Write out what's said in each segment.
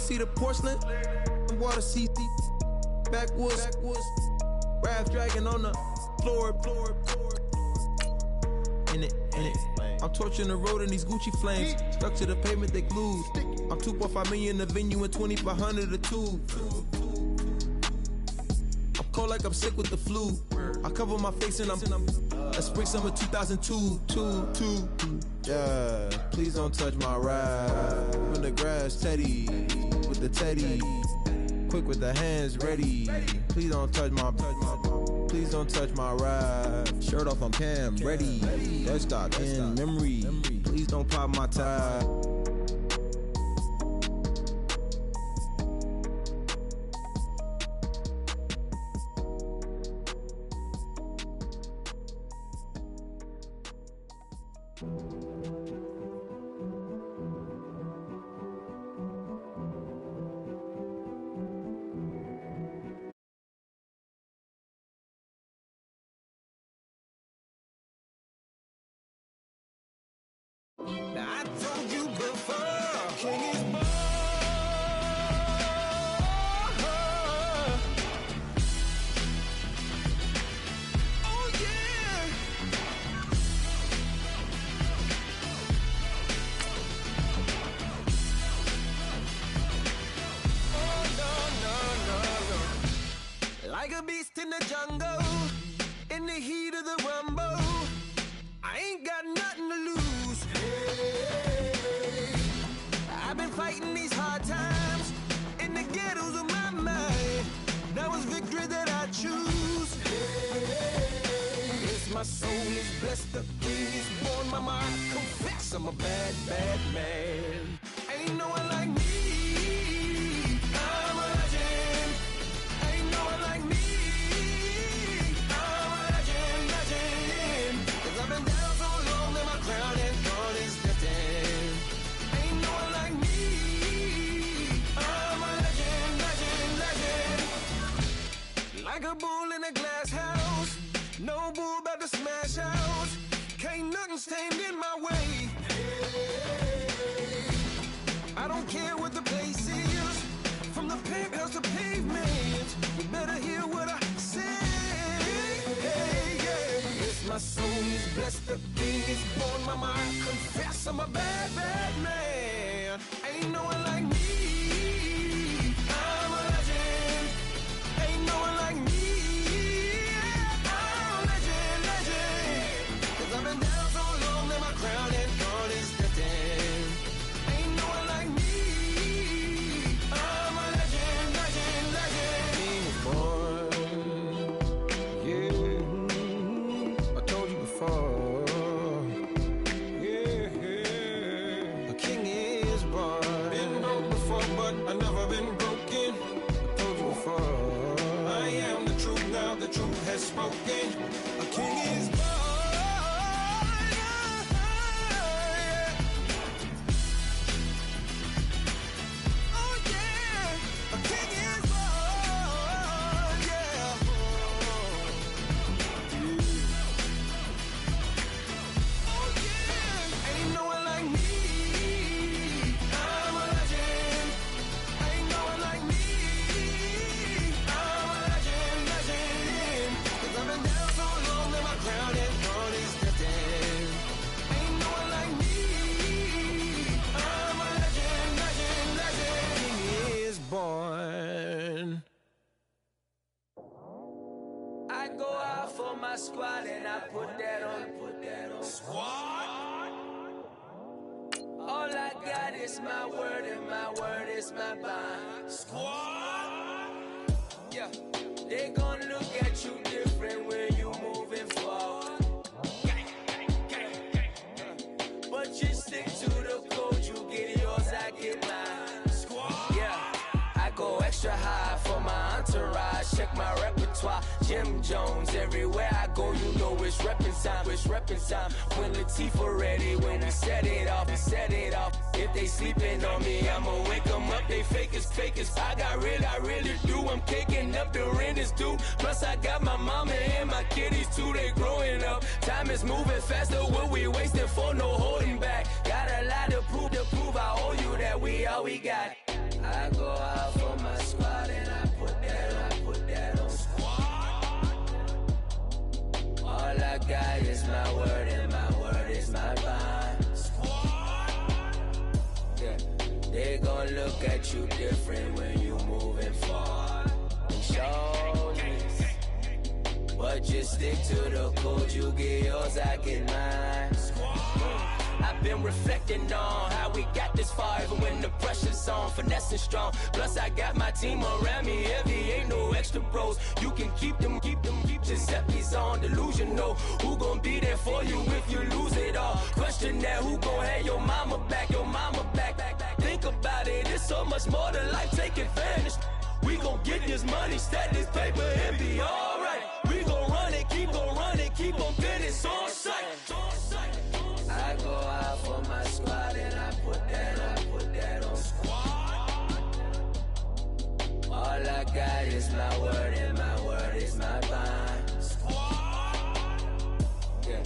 see the porcelain, water seat, backwoods, raft dragging on the floor. In it. I'm torching the road in these Gucci flames. Stuck to the pavement, they glued. I'm 2.5 million the venue and 2,500 the tube. I'm cold like I'm sick with the flu. I cover my face and I'm spring summer 2002. Yeah, please don't touch my ride. In the grass, Teddy, with the Teddy. Quick with the hands ready. Please don't touch my ride. Shirt off, I'm cam, ready. Desktop in memory. Please don't pop my tie. Now I told you before, king is born. Oh yeah. Oh no. Like a beast in the jungle, in the heat of the rumble, I ain't got nothing to lose. I've been fighting these hard times in the ghettos of my mind. Now it's victory that I choose. Yes, my soul is blessed, the king is born. Mama, I confess I'm a bad, bad man. Ain't no one like me. I'm a legend. Ain't no one like me. I'm a legend. 'Cause I've been down so long that my crown and throne is destined. Ain't no one like me. I'm a legend. Like a bull in a glass house. No bull about to smash out. Can't nothing stand in my way. I don't care what the place is, from the penthouse to pavement. You better hear what I say. Yes, my soul is blessed, the king is born. Mama, I confess I'm a bad, bad man. Ain't no one like me. I'm a legend. Ain't no one like me. I'm a legend. 'Cause I've been down so long that my crown and throne is destined. Ain't no one like me. I'm a legend. King is born. Yeah, I told you before. Yeah, a king is born. Been broke before, but I never been broken. I told you before. I am the truth now, the truth has spoken. A king is born. Oh yeah, a king is born. Yeah. Oh yeah, ain't no one like me. I'm a legend. Ain't no one like me. I'm a legend. 'Cause I've been down so long that my crown and throne is destined. Ain't no one like me. I'm a legend. King is born. I go out for my squad and I put that on. Squad. All I got is my word and my word is my bond. Squad. Yeah, they gon' look at you different when you moving forward. But you stick to the code, you get yours, I get mine. Squad. Yeah, I go extra high for my entourage. Check my repertoire, Jim Jones. Everywhere I go, you know it's reppin' time. When Latifah ready, when we set it off. If they sleeping on me, I'ma wake them up. They fakers. I really do. I'm caking up, the rent is due. Plus I got my mama and my kiddies too, they growing up. Time is moving faster, what we wasting for, no holding back. Got a lot to prove, I owe you that we all we got. I go look at you different when you moving forward. Show this, but just stick to the code. You get yours, I get mine. I've been reflecting on how we got this far, even when the pressure's on, finessing strong. Plus I got my team around me heavy, ain't no extra bros. You can keep them, Giuseppe's on delusional. Who gon' be there for you if you lose it all? Question that, who gon' have your mama back, Think about it, it's so much more to life, take advantage. We gon' get this money, stack this paper, and be alright. We gon' run it, keep on finish on sight. I go out for my squad and I put that on squad. All I got is my word and my word is my bond. Squad. Yeah.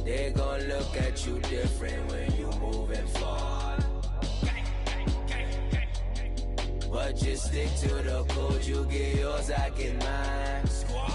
They gon' look at you different when you moving forward. But just stick to the code, you get yours, I get mine. Squad.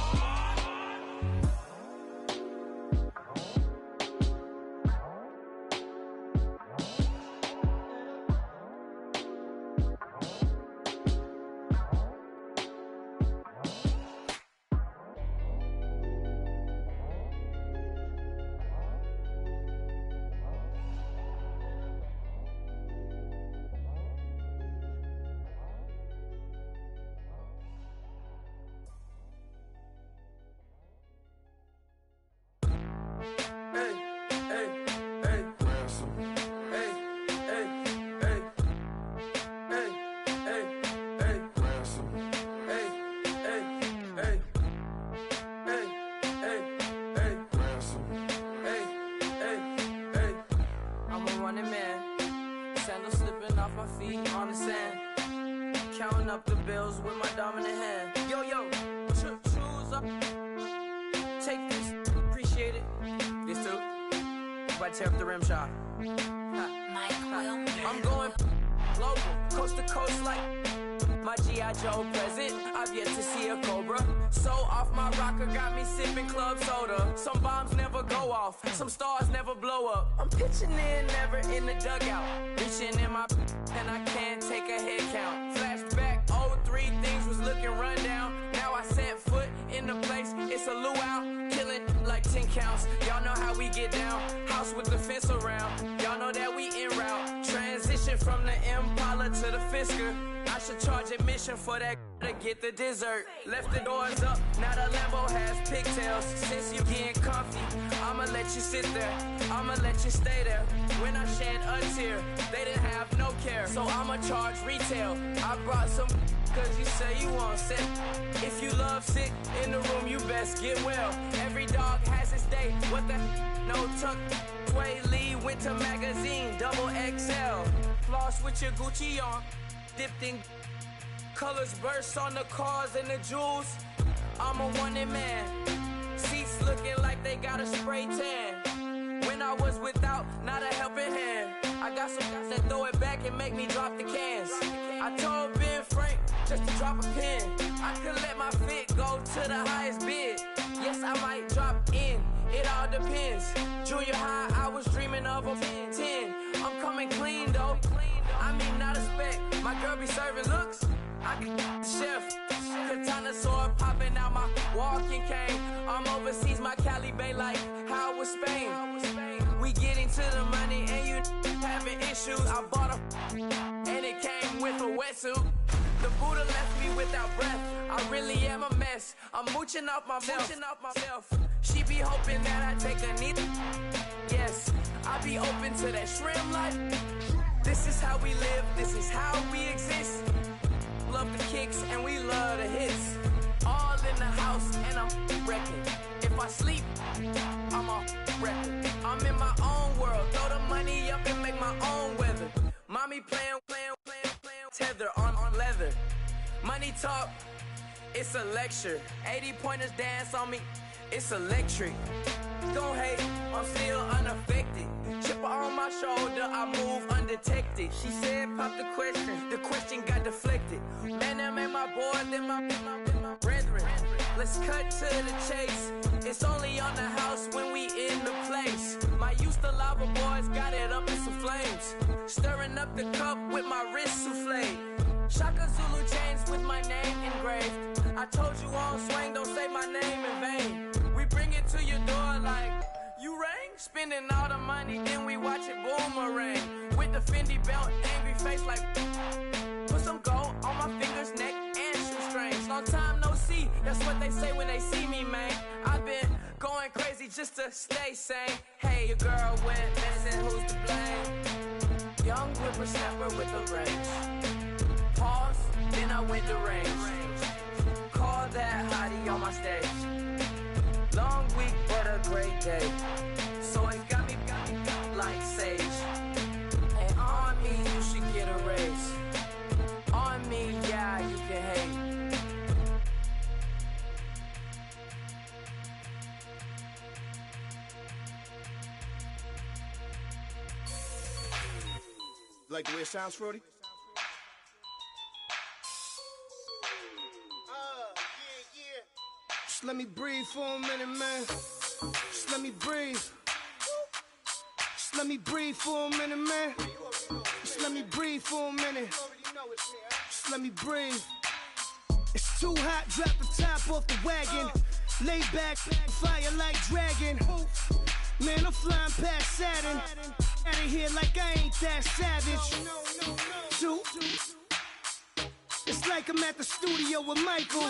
Counting up the bills with my dominant hand. Yo, choose up. Take this, appreciate it. This too. About to tear up the rim shot. I'm going global, coast to coast like my G.I. Joe present. I've yet to see a Cobra. So off my rocker got me sipping club soda. Some bombs never go off, some stars never blow up. I'm pitching in, never in the dugout. Reaching in my and I can't take a head count. Flashback, 03, things was looking run down. Now I set foot in the place, it's a luau. Killing like 10 counts, y'all know how we get down. House with the fence around, y'all know that we en route. Transition from the Impala to the Fisker. I should charge admission for that to get the dessert. Left the doors up, now the Lambo has pigtails. Since you getting comfy, I'ma let you sit there, I'ma let you stay there. When I shed a tear, they didn't have no care, so I'ma charge retail. I brought some cause you say you want sick. If you love sick in the room, you best get well. Every dog has its day, what the no tuck. Sway Lee, Winter Magazine, double XL. Floss with your Gucci on, dipped in colors, burst on the cars and the jewels. I'm a wanted man, seats looking like they got a spray tan. When I was without, not a helping hand. I got some guys that throw it back and make me drop the cans. I told Ben Frank just to drop a pin. I could let my fit go to the highest bid. Yes, I might drop in, it all depends. Junior high, I was dreaming of a 10. I'm coming clean though, I mean not a spec. My girl be serving looks, I can the chef. Katana sword popping out my walking cane. I'm overseas, my Cali Bay like how was Spain. We getting to the money and you having issues. I bought a and it came with a wetsuit. The Buddha left me without breath. I really am a mess. I'm mooching off myself. She be hoping that I take a knee. Yes, I be open to that shrimp life. This is how we live, this is how we exist. Love the kicks and we love the hits. All in the house and I'm wrecking. If I sleep, I'm a wrecking. I'm in my own world, throw the money up and make my own weather. Mommy playing, tether on leather. Money talk, it's a lecture. 80 pointers dance on me, it's electric. Don't hate I'm still unaffected. Chipper on my shoulder, I move undetected. She said, pop the question got deflected. Man, that made my boy, then my brethren. Let's cut to the chase. It's only on the house when we in the place. My used to lava boys got it up in some flames. Stirring up the cup with my wrist souffle. Shaka Zulu chains with my name engraved. I told you on swing, don't say my name in vain. We bring it to your door like, you rang? Spending all the money, then we watch it boomerang. With the Fendi belt, angry face like, put some gold on my fingers, neck, and shoestrings. Long time no see, that's what they say when they see me, man. I've been going crazy just to stay sane. Hey, your girl went missing, who's to blame? Young whippersnapper with the range. Pause, then I went to range. Call that hottie on my stage. Long week, but a great day. So it got me like sage. And on me, you should get a raise. On me, yeah, you can hate. Like the way it sounds, Frody? Just let me breathe for a minute, man. Just let me breathe. Just let me breathe for a minute, man. Just let me breathe for a minute. Just let me breathe. It's too hot, drop the top off the wagon. Lay back, fire like dragon. Man, I'm flying past Saturn. Out of here like I ain't that savage. Two. It's like I'm at the studio with Michael.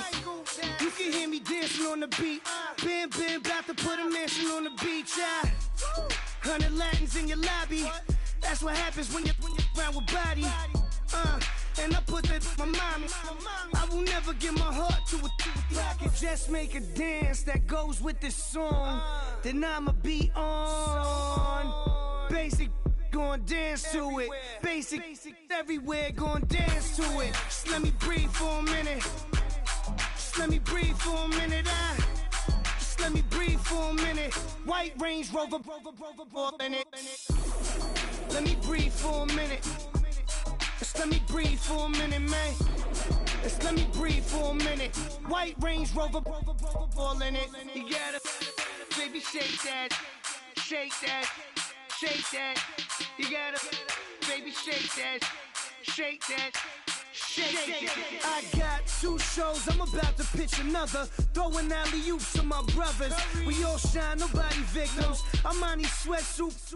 You can hear me dancing on the beat. Bam, bam, about to put a mansion on the beach. 100 Latins in your lobby. That's what happens when you're around with body. And I put that in my mommy. I will never give my heart to a I can just make a dance that goes with this song. Then I'ma be on. Basic, gon' dance to it. Basic, everywhere, gon' dance to it. Just let me breathe for a minute. Just let me breathe for a minute. Just let me breathe for a minute. White Range Rover, in it. Let me breathe for a minute. Just let me breathe for a minute, man. Just let me breathe for a minute. White Range Rover, all in it. You gotta, baby, shake that, shake that, shake that. You gotta, baby, shake that, shake that. Shake it. I got 2 shows, I'm about to pitch another. Throwing alley-oops to my brothers. We all shine, nobody victims. I'm on these sweatsuits,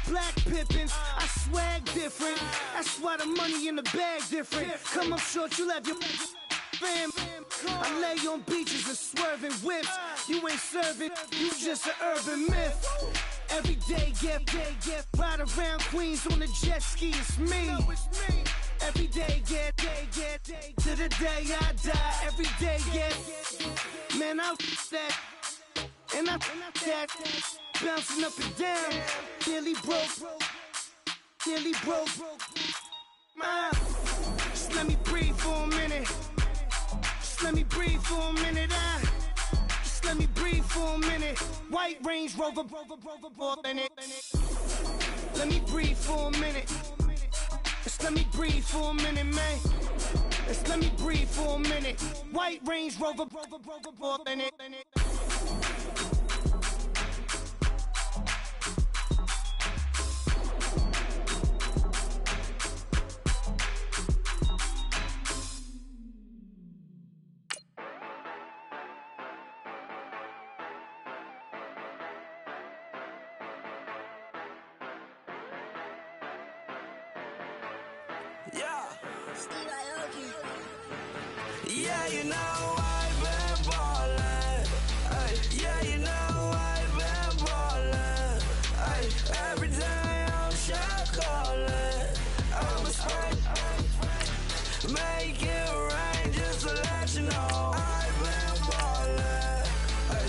black Pippins. I swag different. That's why the money in the bag different. Come up short, you'll have your fam. I lay on beaches and swerving whips. You ain't serving, you just an urban myth. Every day, get ride around Queens on the jet ski, it's me. Every day, get to the day I die. Every day, get man, I that and I that bouncing up and down. Nearly broke. Just let me breathe for a minute. Just let me breathe for a minute. Just let me breathe for a minute. White Range Rover, in it. Let me breathe for a minute. Just let me breathe for a minute, man. Just let me breathe for a minute. White Range Rover, in it. Yeah, you know I've been ballin'. Ay, yeah, you know I've been ballin'. Ay, every day I'm shot callin'. I'm a spring, make it rain just to let you know I've been ballin'. Ay,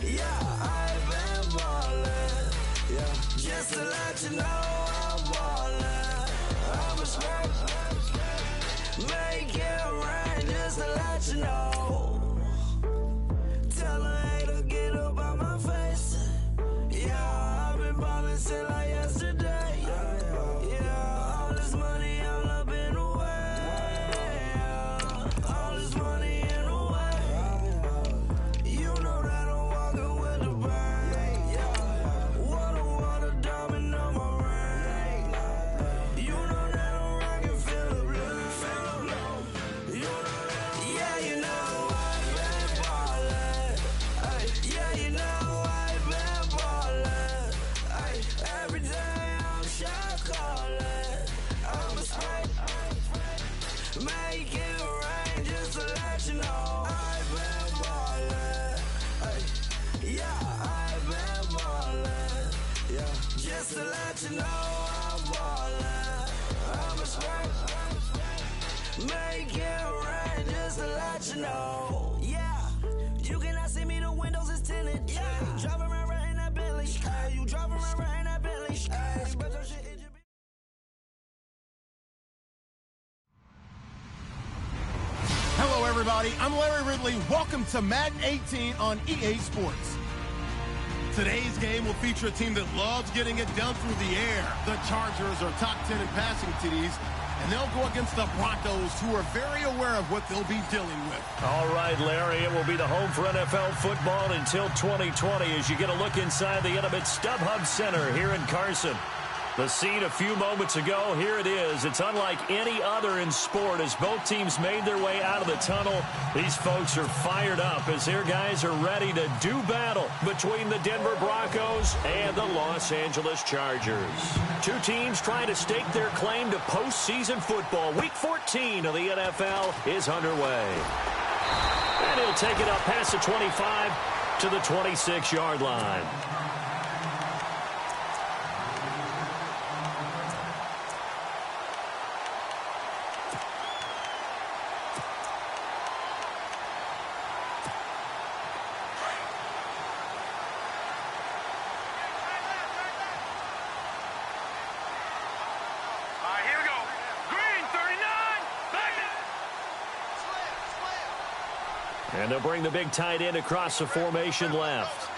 yeah, I've been ballin'. Yeah, just to let you know I'm ballin'. I'm a spring, make it rain just to let you know. Tell her hater get up on my face. Yeah. Make it rain just to let you know I've been ballin'. Ay, yeah, I've been ballin'. Yeah, just to let you know I'm ballin'. I'm a straight. Make it rain just to let you know. Yeah, you cannot see me, the windows is tinted. Yeah, drive around right in that Bentley. Ay, you drive around right in that Bentley. Ay, spread your shit, it just be. Hello, everybody. I'm Larry Ridley. Welcome to Madden 18 on EA Sports. Today's game will feature a team that loves getting it done through the air. The Chargers are top 10 in passing TDs, and they'll go against the Broncos, who are very aware of what they'll be dealing with. All right, Larry, it will be the home for NFL football until 2020 as you get a look inside the intimate StubHub Center here in Carson. The scene a few moments ago, here it is. It's unlike any other in sport as both teams made their way out of the tunnel. These folks are fired up as their guys are ready to do battle between the Denver Broncos and the Los Angeles Chargers. Two teams trying to stake their claim to postseason football. Week 14 of the NFL is underway. And he'll take it up past the 25 to the 26-yard line. And they'll bring the big tight end across the formation left.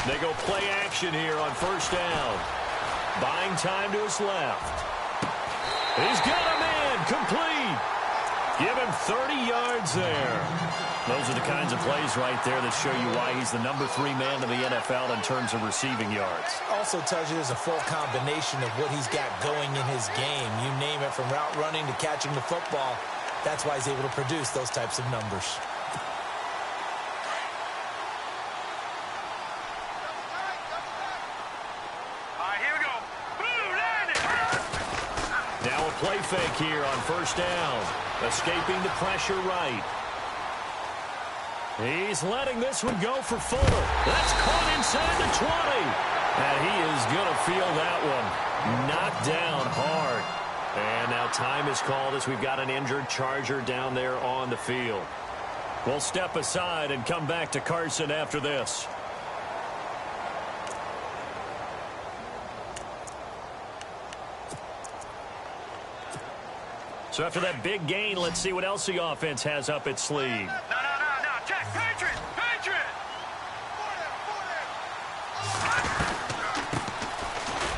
They go play action here on first down. Buying time to his left. He's got him in. Complete. Give him 30 yards there. Those are the kinds of plays right there that show you why he's the number 3 man in the NFL in terms of receiving yards. Also tells you there's a full combination of what he's got going in his game. You name it, from route running to catching the football. That's why he's able to produce those types of numbers. Here we go. Boom, landed. Now a play fake here on first down. Escaping the pressure right. He's letting this one go for Fuller. That's caught inside the 20. And he is going to feel that one. Knocked down hard. And now time is called as we've got an injured Charger down there on the field. We'll step aside and come back to Carson after this. So after that big gain, let's see what else the offense has up its sleeve. No. Check. Patriot.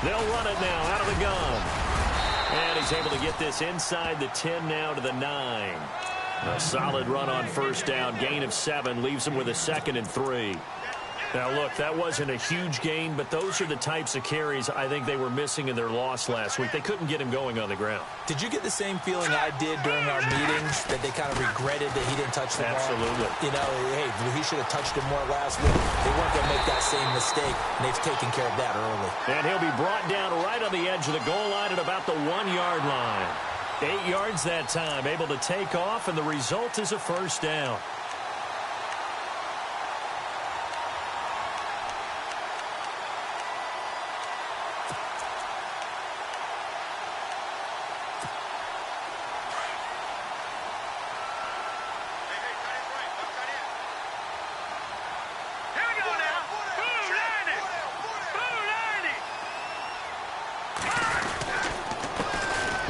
They'll run it now out of the gun. And he's able to get this inside the 10 now to the 9. A solid run on first down. Gain of 7 leaves him with a 2nd and 3. Now, look, that wasn't a huge gain, but those are the types of carries I think they were missing in their loss last week. They couldn't get him going on the ground. Did you get the same feeling I did during our meetings, that they kind of regretted that he didn't touch the ball? Absolutely. You know, hey, he should have touched it more last week. They weren't going to make that same mistake, and they've taken care of that early. And he'll be brought down right on the edge of the goal line at about the 1-yard line. 8 yards that time, able to take off, and the result is a first down.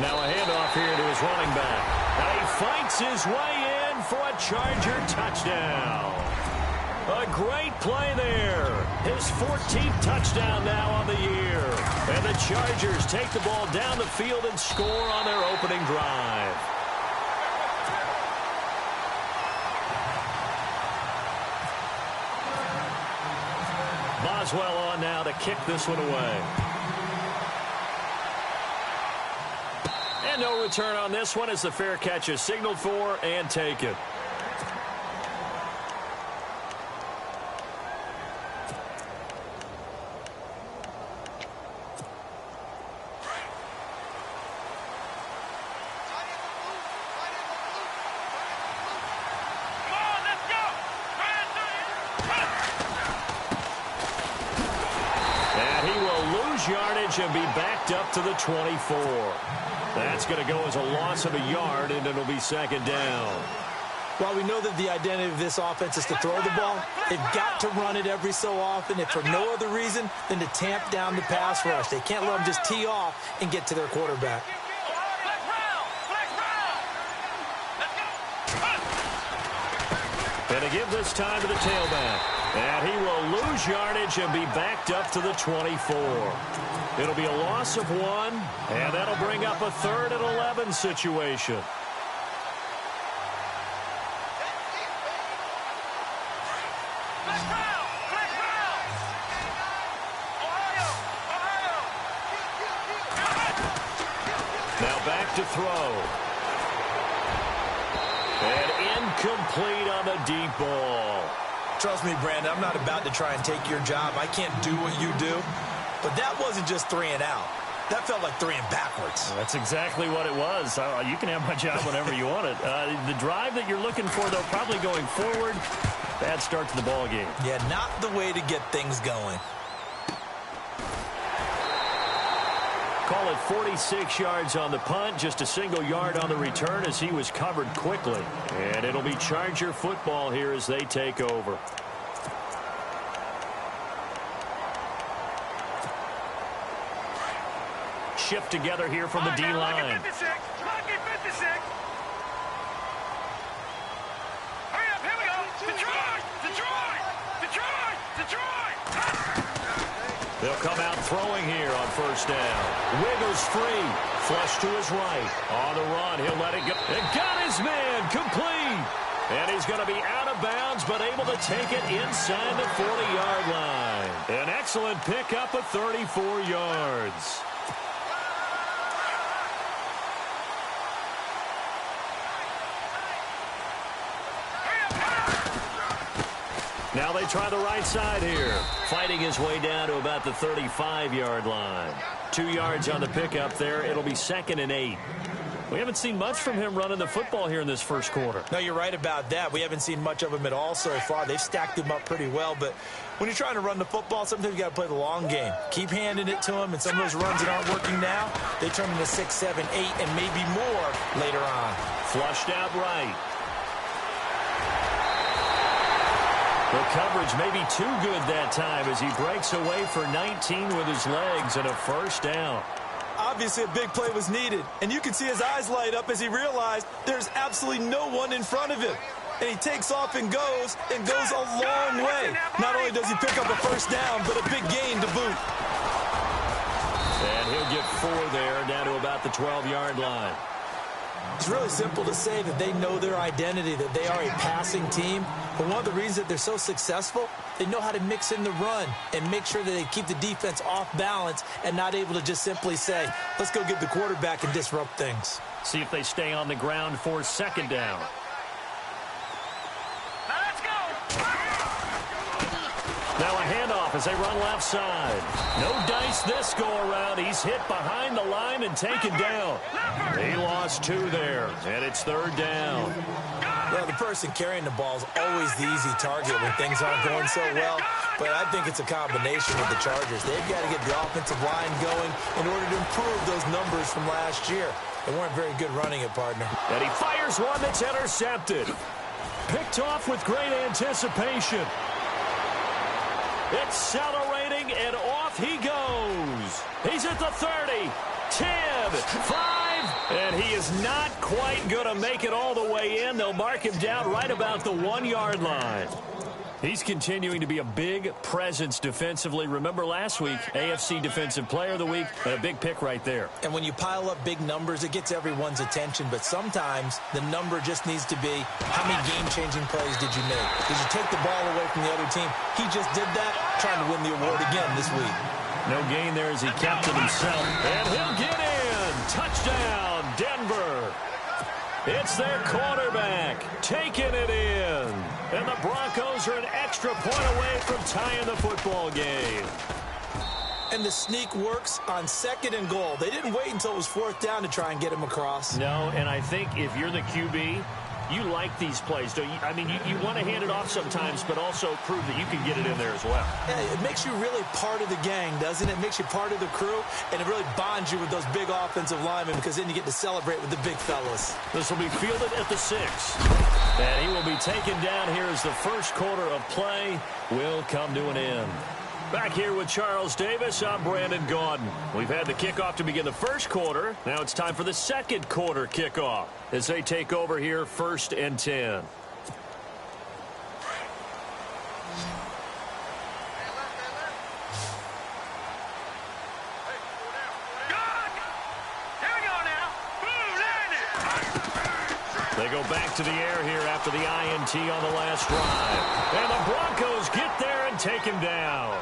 Now a handoff here to his running back. And he fights his way in for a Charger touchdown. A great play there. His 14th touchdown now on the year. And the Chargers take the ball down the field and score on their opening drive. Boswell on now to kick this one away. And no return on this one as the fair catch is signaled for and taken. yardage and be backed up to the 24. That's going to go as a loss of a yard, and it'll be second down. While we know that the identity of this offense is to throw the ball, they've got to run it every so often, if for no other reason than to tamp down the pass rush. They can't let them just tee off and get to their quarterback. And to give this time to the tailback. And he will lose yardage and be backed up to the 24. It'll be a loss of 1, and that'll bring up a 3rd and 11 situation. Now back to throw. And incomplete on the deep ball. Trust me, Brandon, I'm not about to try and take your job. I can't do what you do. But that wasn't just 3 and out. That felt like 3 and backwards. Well, that's exactly what it was. You can have my job whenever you want it. The drive that you're looking for, though, probably going forward. Bad start to the ball game. Yeah, not the way to get things going. Call it 46 yards on the punt, just a single yard on the return as he was covered quickly. And it'll be Charger football here as they take over. Shift together here from the D-line. They'll come out throwing here on first down. Wiggles free. Flush to his right. On the run, he'll let it go. And got his man complete. And he's going to be out of bounds, but able to take it inside the 40-yard line. An excellent pickup of 34 yards. Now they try the right side here. Fighting his way down to about the 35-yard line. 2 yards on the pickup there. It'll be 2nd and 8. We haven't seen much from him running the football here in this first quarter. No, you're right about that. We haven't seen much of him at all so far. They've stacked him up pretty well, but when you're trying to run the football, sometimes you got to play the long game. Keep handing it to him, and some of those runs that aren't working now, they turn into 6, 7, 8, and maybe more later on. Flushed out right. The coverage may be too good that time as he breaks away for 19 with his legs and a first down. Obviously, a big play was needed, and you can see his eyes light up as he realized there's absolutely no one in front of him. And he takes off and goes a long way. Not only does he pick up a first down, but a big gain to boot. And he'll get 4 there, down to about the 12-yard line. It's really simple to say that they know their identity, that they are a passing team. But one of the reasons that they're so successful, they know how to mix in the run and make sure that they keep the defense off balance and not able to just simply say, let's go get the quarterback and disrupt things. See if they stay on the ground for 2nd down. Now a handoff as they run left side. No dice this go-around. He's hit behind the line and taken down. He lost 2 there, and it's 3rd down. Well, the person carrying the ball is always the easy target when things aren't going so well. But I think it's a combination with the Chargers. They've got to get the offensive line going in order to improve those numbers from last year. They weren't very good running it, partner. And he fires one that's intercepted. Picked off with great anticipation. Accelerating, and off he goes. He's at the 30, 10, 5, and he is not quite going to make it all the way in. They'll mark him down right about the 1-yard line. He's continuing to be a big presence defensively. Remember last week, AFC Defensive Player of the Week, and a big pick right there. And when you pile up big numbers, it gets everyone's attention. But sometimes the number just needs to be, how many game-changing plays did you make? Did you take the ball away from the other team? He just did that, trying to win the award again this week. No gain there as he kept it himself. And he'll get in. Touchdown, Denver. It's their quarterback taking it in. And the Broncos are an extra point away from tying the football game. And the sneak works on 2nd and goal. They didn't wait until it was 4th down to try and get him across. No, and I think if you're the QB, You like these plays, don't you? I mean, you want to hand it off sometimes, but also prove that you can get it in there as well. Yeah, it makes you really part of the gang, doesn't it? It makes you part of the crew, and it really bonds you with those big offensive linemen because then you get to celebrate with the big fellas. This will be fielded at the 6. And he will be taken down here as the first quarter of play will come to an end. Back here with Charles Davis, I'm Brandon Gaudin. We've had the kickoff to begin the first quarter. Now it's time for the second quarter kickoff as they take over here 1st and 10. They go back to the air here after the INT on the last drive. And the Broncos get there and take him down.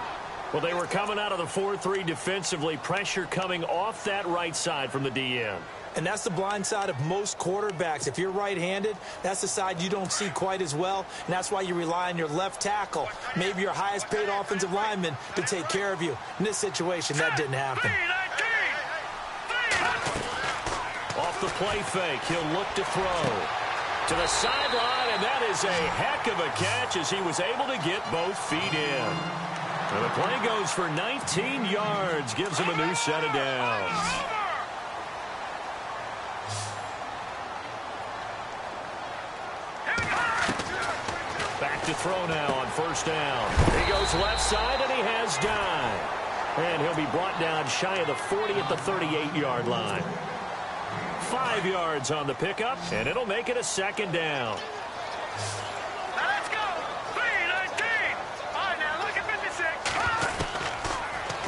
Well, they were coming out of the 4-3 defensively. Pressure coming off that right side from the DN. And that's the blind side of most quarterbacks. If you're right-handed, that's the side you don't see quite as well. And that's why you rely on your left tackle, maybe your highest-paid offensive lineman, to take care of you. In this situation, that didn't happen. Off the play fake, he'll look to throw. To the sideline, and that is a heck of a catch as he was able to get both feet in. And the play goes for 19 yards, gives him a new set of downs. Back to throw now on 1st down. He goes left side, and he has dime. And he'll be brought down shy of the 40 at the 38-yard line. 5 yards on the pickup, and it'll make it a 2nd down. Now let's go. 3-19. All right, now look at 56.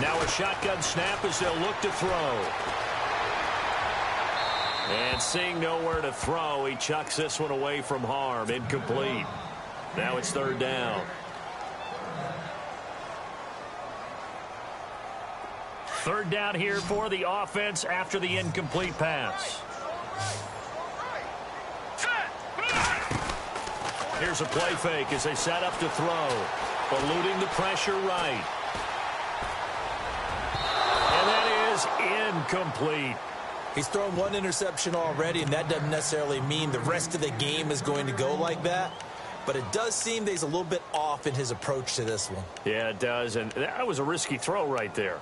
Now a shotgun snap as they'll look to throw. And seeing nowhere to throw, he chucks this one away from harm. Incomplete. Now it's 3rd down. 3rd down here for the offense after the incomplete pass. Here's a play fake as they set up to throw. Eluding the pressure right. And that is incomplete. He's thrown 1 interception already, and that doesn't necessarily mean the rest of the game is going to go like that. But it does seem that he's a little bit off in his approach to this one. Yeah, it does, and that was a risky throw right there.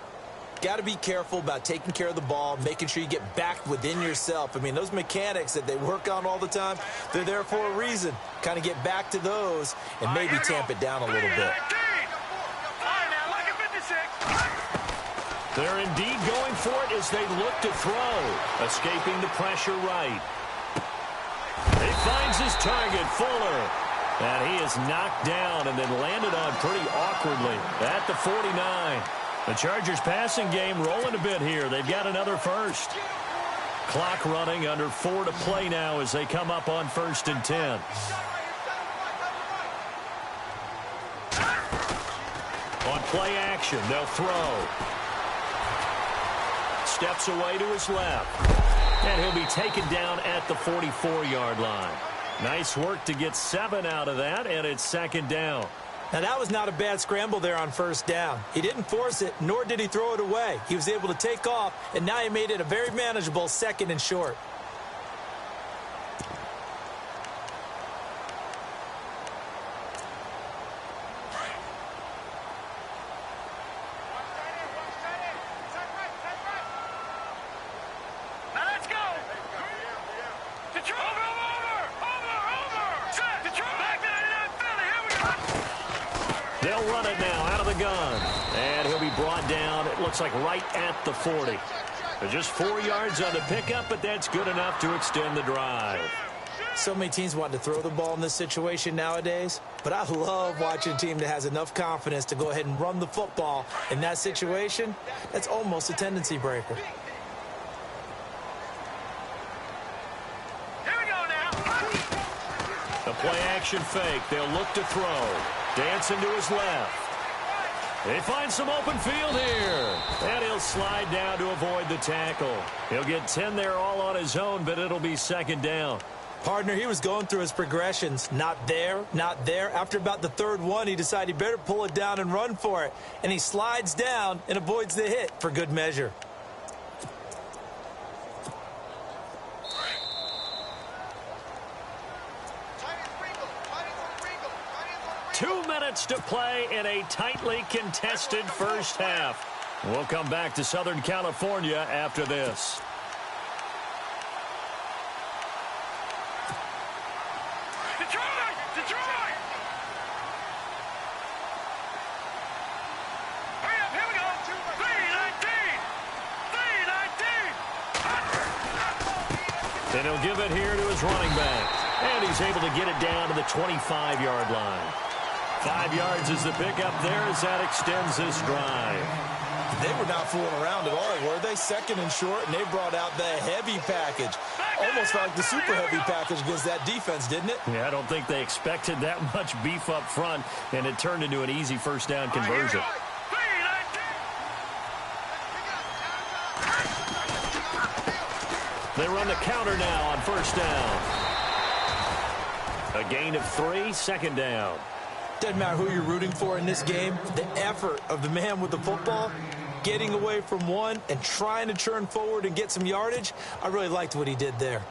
Got to be careful about taking care of the ball, making sure you get back within yourself. I mean, those mechanics that they work on all the time, they're there for a reason. Kind of get back to those and maybe tamp it down a little bit. They're indeed going for it as they look to throw. Escaping the pressure right. He finds his target, Fuller. And he is knocked down and then landed on pretty awkwardly at the 49. The Chargers passing game rolling a bit here. They've got another first. Clock running, under 4 to play now as they come up on 1st and 10. On play action, they'll throw. Steps away to his left. And he'll be taken down at the 44-yard line. Nice work to get 7 out of that, and it's 2nd down. Now, that was not a bad scramble there on 1st down. He didn't force it, nor did he throw it away. He was able to take off, and now he made it a very manageable 2nd and short. They'll run it now out of the gun. And he'll be brought down, it looks like right at the 40. They're just 4 yards on the pickup, but that's good enough to extend the drive. So many teams want to throw the ball in this situation nowadays, but I love watching a team that has enough confidence to go ahead and run the football. In that situation, that's almost a tendency breaker. Here we go now. A play-action fake. They'll look to throw. Dancing to his left. They find some open field here. And he'll slide down to avoid the tackle. He'll get 10 there all on his own, but it'll be 2nd down. Partner, he was going through his progressions. Not there, not there. After about the 3rd one, he decided he better pull it down and run for it. And he slides down and avoids the hit for good measure. minutes to play in a tightly contested first half. We'll come back to Southern California after this. Detroit! Hurry up, here we go! 3-19! And he'll give it here to his running back. And he's able to get it down to the 25-yard line. 5 yards is the pickup there as that extends this drive. They were not fooling around at all, were they? Second and short, and they brought out the heavy package. Almost felt like the super heavy package against that defense, didn't it? Yeah, I don't think they expected that much beef up front, and it turned into an easy first down conversion. They run the counter now on first down. A gain of 3, second down. Doesn't matter who you're rooting for in this game. The effort of the man with the football, getting away from one and trying to turn forward and get some yardage, I really liked what he did there.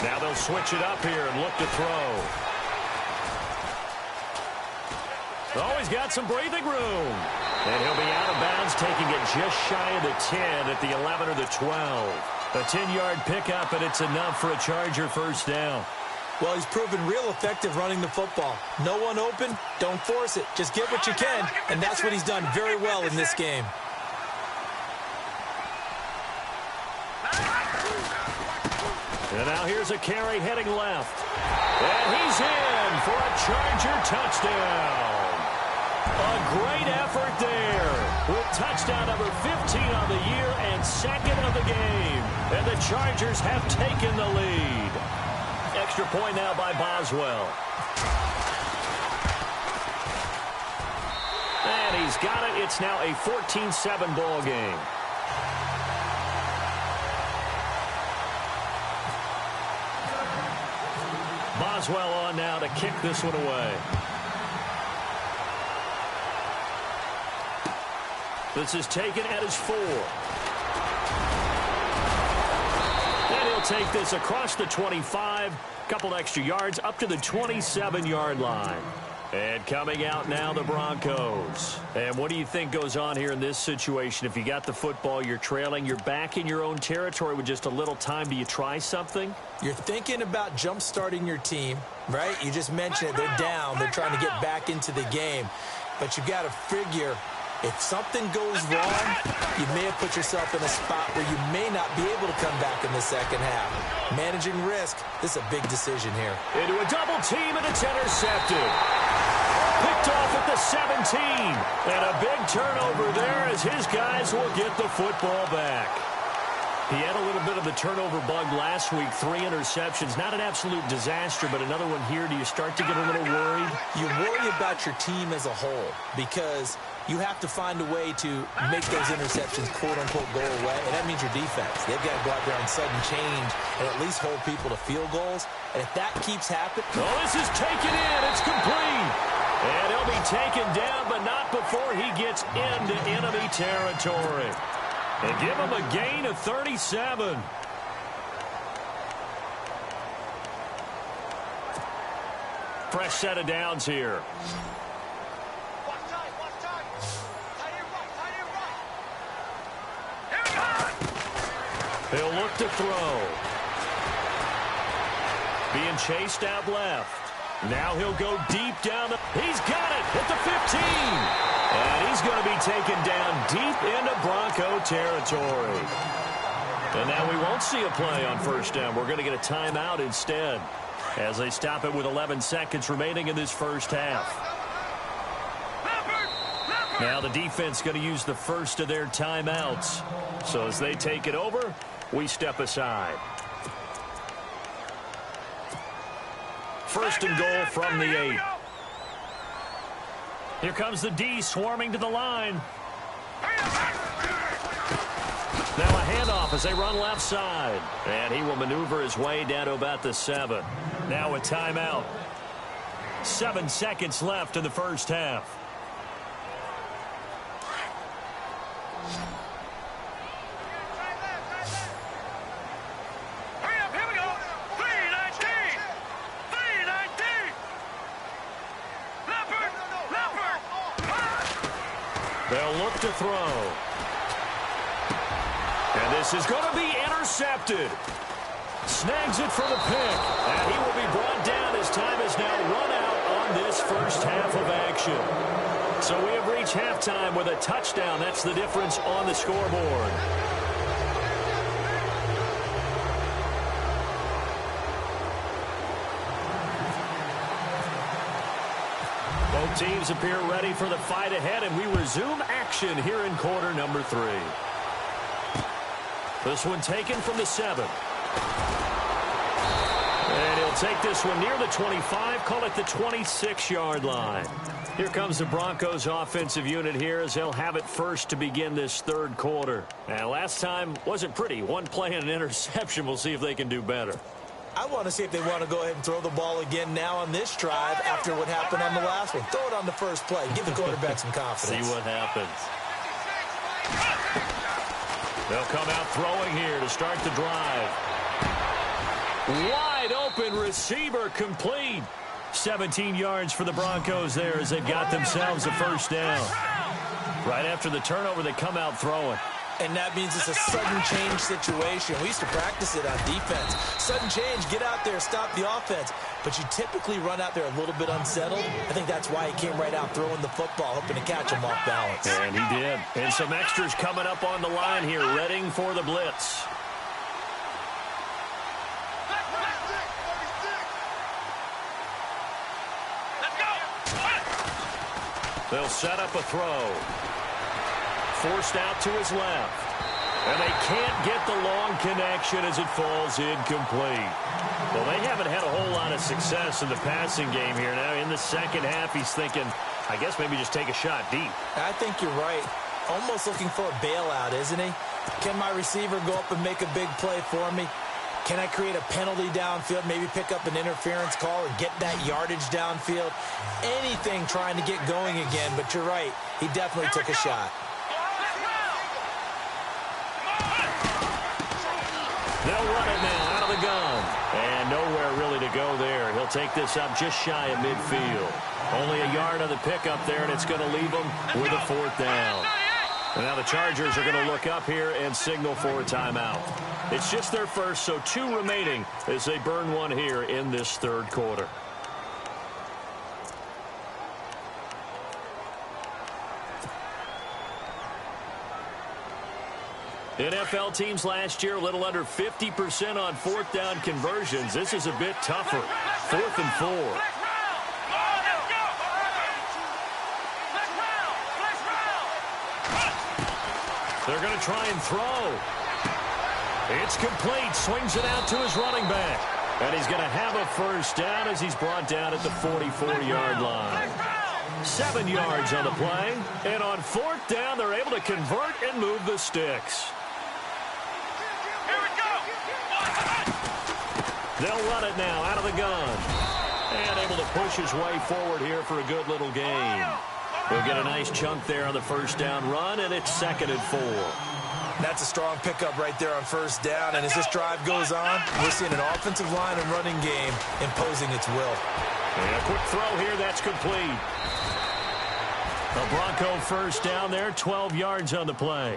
Now they'll switch it up here and look to throw. Oh, he's got some breathing room. And he'll be out of bounds, taking it just shy of the 10 at the 11 or the 12. A 10-yard pickup, and it's enough for a Charger first down. Well, he's proven real effective running the football. No one open, don't force it. Just get what you can, and that's what he's done very well in this game. And now here's a carry heading left. And he's in for a Charger touchdown. A great effort there with touchdown number 15 on the year and second of the game. And the Chargers have taken the lead. Extra point now by Boswell. And he's got it. It's now a 14-7 ball game. Boswell on now to kick this one away. This is taken at his 4. And he'll take this across the 25. Couple extra yards up to the 27-yard line. And coming out now, the Broncos. And what do you think goes on here in this situation? If you got the football, you're trailing, you're back in your own territory with just a little time. Do you try something? You're thinking about jump-starting your team, right? You just mentioned it. They're down. They're trying to get back into the game. But you've got to figure, if something goes wrong, you may have put yourself in a spot where you may not be able to come back in the second half. Managing risk, this is a big decision here. Into a double team, and it's intercepted. Picked off at the 17. And a big turnover there as his guys will get the football back. He had a little bit of the turnover bug last week. 3 interceptions. Not an absolute disaster, but another one here. Do you start to get a little worried? You worry about your team as a whole because you have to find a way to make those interceptions, quote-unquote, go away, and that means your defense. They've got to go out there on sudden change and at least hold people to field goals. And if that keeps happening... Oh, this is taken in. It's complete. And he'll be taken down, but not before he gets into enemy territory. And give him a gain of 37. Fresh set of downs here. He'll look to throw. Being chased out left. Now he'll go deep down. He's got it at the 15. And he's going to be taken down deep into Bronco territory. And now we won't see a play on first down. We're going to get a timeout instead as they stop it with 11 seconds remaining in this first half. Now the defense going to use the first of their timeouts. So as they take it over, we step aside. First and goal from the 8. Here comes the D swarming to the line. Now a handoff as they run left side. And he will maneuver his way down to about the 7. Now a timeout. 7 seconds left in the first half. Hurry up, here we go. 319. 319. Leopard. They'll look to throw. And this is going to be intercepted. Snags it for the pick. And he will be brought down as time is now run out on this first half of action. So we have reached halftime with a touchdown. That's the difference on the scoreboard. Both teams appear ready for the fight ahead, and we resume action here in quarter number 3. This one taken from the 7. And he'll take this one near the 25, call it the 26-yard line. Here comes the Broncos offensive unit here as they'll have it first to begin this third quarter. And last time wasn't pretty. One play and an interception. We'll see if they can do better. I want to see if they want to go ahead and throw the ball again now on this drive after what happened on the last one. Throw it on the first play. Give the quarterback some confidence. See what happens. They'll come out throwing here to start the drive. Wide open receiver complete. 17 yards for the Broncos there as they've got themselves a first down. Right after the turnover, they come out throwing. And that means it's a sudden change situation. We used to practice it on defense. Sudden change, get out there, stop the offense. But you typically run out there a little bit unsettled. I think that's why he came right out throwing the football, hoping to catch him off balance. And he did. And some extras coming up on the line here, readying for the blitz. They'll set up a throw. Forced out to his left. And they can't get the long connection as it falls incomplete. Well, they haven't had a whole lot of success in the passing game here. Now, in the second half, he's thinking, I guess maybe just take a shot deep. I think you're right. Almost looking for a bailout, isn't he? Can my receiver go up and make a big play for me? Can I create a penalty downfield, maybe pick up an interference call and get that yardage downfield? Anything trying to get going again, but you're right. He definitely took a shot. They'll run it now out of the gun. And nowhere really to go there. He'll take this up just shy of midfield. Only a yard on the pickup there, and it's going to leave them with a fourth down. And now the Chargers are going to look up here and signal for a timeout. It's just their first, so 2 remaining as they burn one here in this third quarter. NFL teams last year a little under 50% on fourth down conversions. This is a bit tougher. 4th and 4. They're going to try and throw. It's complete. Swings it out to his running back. And he's going to have a first down as he's brought down at the 44-yard line. 7 yards on the play. And on 4th down, they're able to convert and move the sticks. They'll run it now out of the gun. And able to push his way forward here for a good little gain. He'll get a nice chunk there on the first down run, and it's 2nd and 4. That's a strong pickup right there on first down. And as this drive goes on, we're seeing an offensive line and running game imposing its will. And a quick throw here, that's complete. A Bronco first down there, 12 yards on the play.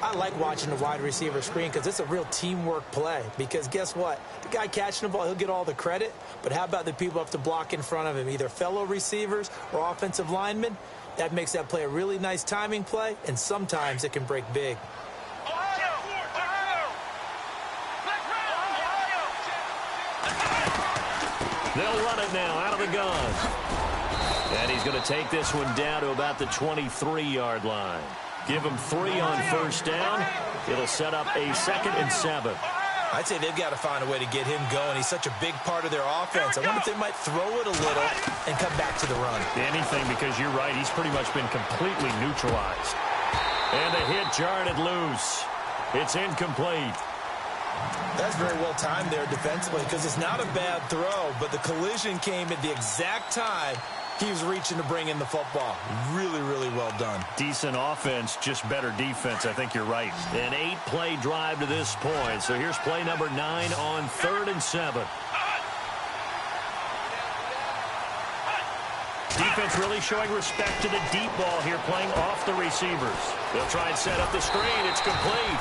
I like watching the wide receiver screen because it's a real teamwork play. Because guess what? The guy catching the ball, he'll get all the credit. But how about the people up to block in front of him, either fellow receivers or offensive linemen? That makes that play a really nice timing play, and sometimes it can break big. They'll run it now out of the gun. And he's going to take this one down to about the 23-yard line. Give him 3 on first down. It'll set up a 2nd and 7. I'd say they've got to find a way to get him going. He's such a big part of their offense. I wonder if they might throw it a little and come back to the run. Anything, because you're right. He's pretty much been completely neutralized. And the hit jarred it loose. It's incomplete. That's very well timed there defensively because it's not a bad throw, but the collision came at the exact time he was reaching to bring in the football. Really, really well done. Decent offense, just better defense. I think you're right. An 8-play drive to this point. So here's play number 9 on 3rd and 7. Defense really showing respect to the deep ball here, playing off the receivers. They'll try and set up the screen. It's complete.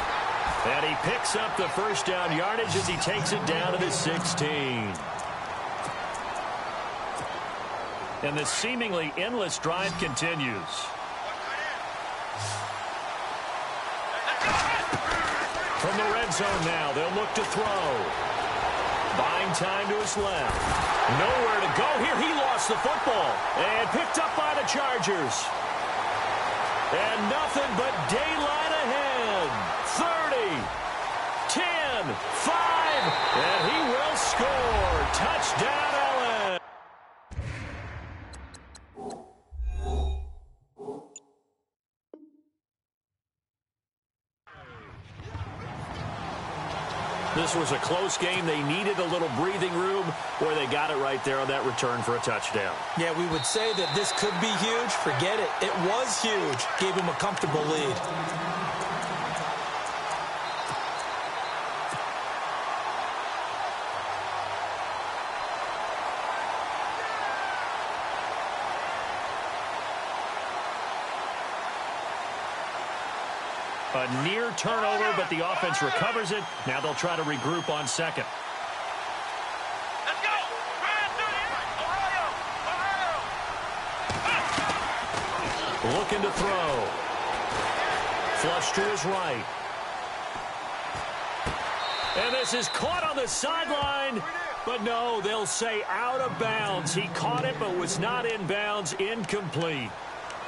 And he picks up the first down yardage as he takes it down to the 16. And the seemingly endless drive continues. From the red zone now, they'll look to throw. Buying time to his left. Nowhere to go here. He lost the football. And picked up by the Chargers. And nothing but daylight ahead. 30, 10, 5, and he will score. Touchdown, LA. This was a close game. They needed a little breathing room, where they got it right there on that return for a touchdown. Yeah, we would say that this could be huge. Forget it. It was huge. Gave him a comfortable lead. A near turnover, but the offense recovers it. Now they'll try to regroup on second. Let's go! Ohio! Looking to throw. Flush to his right. And this is caught on the sideline. But no, they'll say out of bounds. He caught it, but was not in bounds. Incomplete.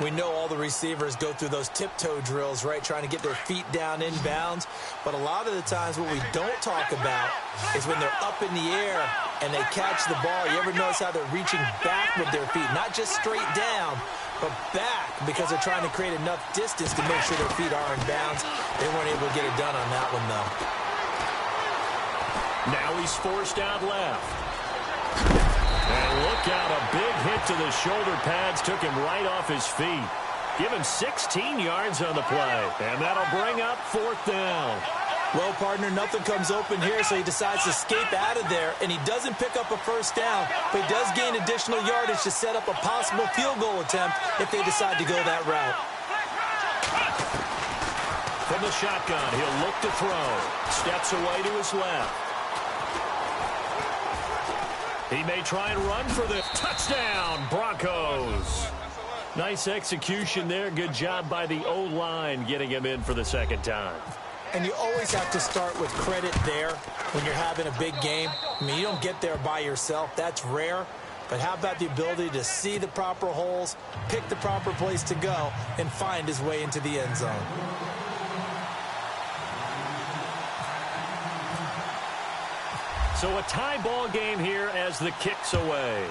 We know all the receivers go through those tiptoe drills, right, trying to get their feet down in bounds. But a lot of the times what we don't talk about is when they're up in the air and they catch the ball. You ever notice how they're reaching back with their feet, not just straight down, but back, because they're trying to create enough distance to make sure their feet are in bounds. They weren't able to get it done on that one, though. Now he's forced out left. And look out, a big hit to the shoulder pads took him right off his feet. Give him 16 yards on the play, and that'll bring up 4th down. Well, partner, nothing comes open here, so he decides to escape out of there, and he doesn't pick up a first down, but he does gain additional yardage to set up a possible field goal attempt if they decide to go that route. From the shotgun, he'll look to throw. Steps away to his left. He may try and run for the touchdown, Broncos. Nice execution there. Good job by the O-line getting him in for the second time. And you always have to start with credit there when you're having a big game. I mean, you don't get there by yourself. That's rare. But how about the ability to see the proper holes, pick the proper place to go, and find his way into the end zone? So a tie ball game here as the kick's away.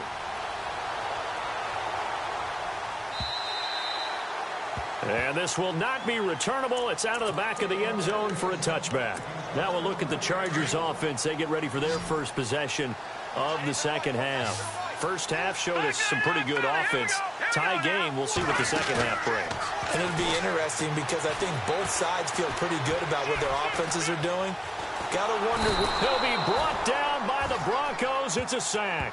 And this will not be returnable. It's out of the back of the end zone for a touchback. Now we'll look at the Chargers offense. They get ready for their first possession of the second half. First half showed us some pretty good offense. Tie game, we'll see what the second half brings. And it'll be interesting because I think both sides feel pretty good about what their offenses are doing. Gotta wonder. He'll be brought down by the Broncos. It's a sack.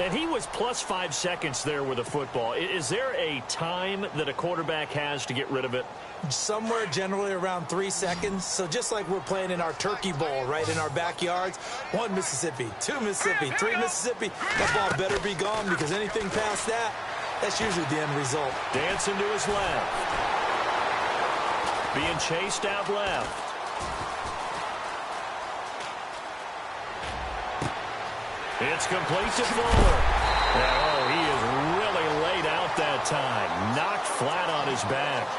And he was plus 5 seconds there with a football. Is there a time that a quarterback has to get rid of it? Somewhere generally around 3 seconds. So just like we're playing in our turkey bowl, right, in our backyards, 1 Mississippi, 2 Mississippi, 3 Mississippi, that ball better be gone because anything past that, that's usually the end result. Dancing to his left. Being chased out left. It's complete to Fuller. Oh, he is really laid out that time. Knocked flat on his back.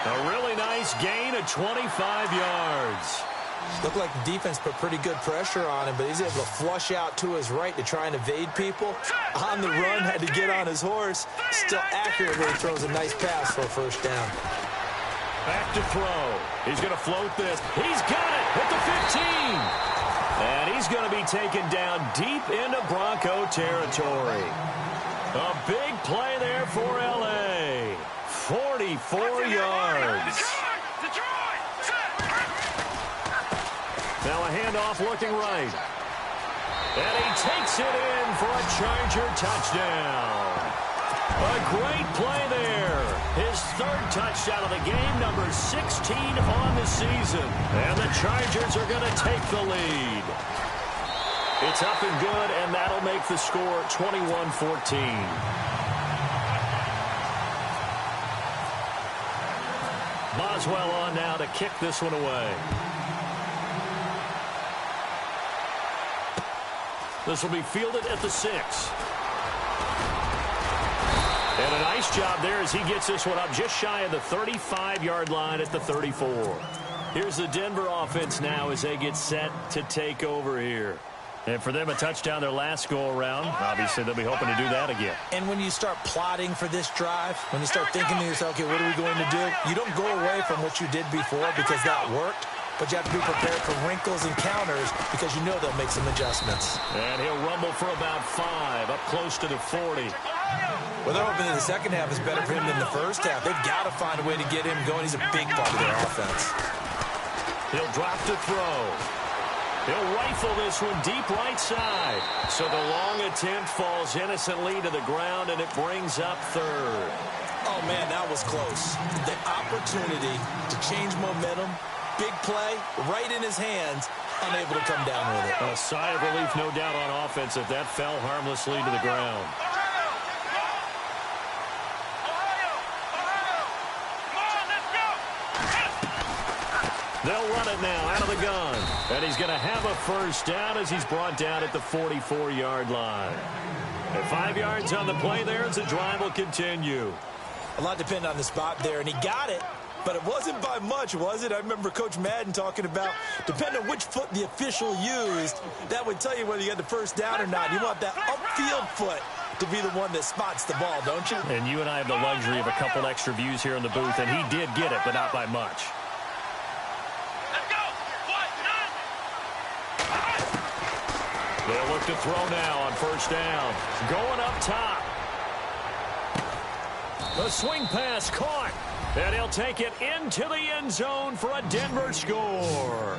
A really nice gain of 25 yards. Looked like the defense put pretty good pressure on him, but he's able to flush out to his right to try and evade people. On the run, had to get on his horse. Still accurately throws a nice pass for a first down. Back to throw. He's going to float this. He's got it at the 15. And he's going to be taken down deep into Bronco territory. A big play there for L.A. 44 yards. Now a handoff looking right. And he takes it in for a Charger touchdown. A great play there. His third touchdown of the game, number 16 on the season. And the Chargers are going to take the lead. It's up and good, and that'll make the score 21-14. Boswell on now to kick this one away. This will be fielded at the 6. And a nice job there as he gets this one up just shy of the 35-yard line at the 34. Here's the Denver offense now as they get set to take over here. And for them, a touchdown their last go-around. Obviously, they'll be hoping to do that again. And when you start plotting for this drive, when you start thinking to yourself, okay, what are we going to do? You don't go away from what you did before because that worked. But you have to be prepared for wrinkles and counters because you know they'll make some adjustments. And he'll rumble for about 5, up close to the 40. Well, they're hoping that the second half is better for him than the first half. They've got to find a way to get him going. He's a big part of their offense. He'll drop to throw. He'll rifle this one deep right side. So the long attempt falls innocently to the ground, and it brings up third. Oh, man, that was close. The opportunity to change momentum, big play, right in his hands, unable to come down with it. A sigh of relief, no doubt, on offense if that fell harmlessly to the ground. They'll run it now out of the gun. And he's going to have a first down as he's brought down at the 44-yard line. And 5 yards on the play there as the drive will continue. A lot depended on the spot there, and he got it. But it wasn't by much, was it? I remember Coach Madden talking about, depending on which foot the official used, that would tell you whether you had the first down or not. You want that upfield foot to be the one that spots the ball, don't you? And you and I have the luxury of a couple extra views here in the booth, and he did get it, but not by much. They'll look to throw now on first down. Going up top. The swing pass caught. And he'll take it into the end zone for a Denver score.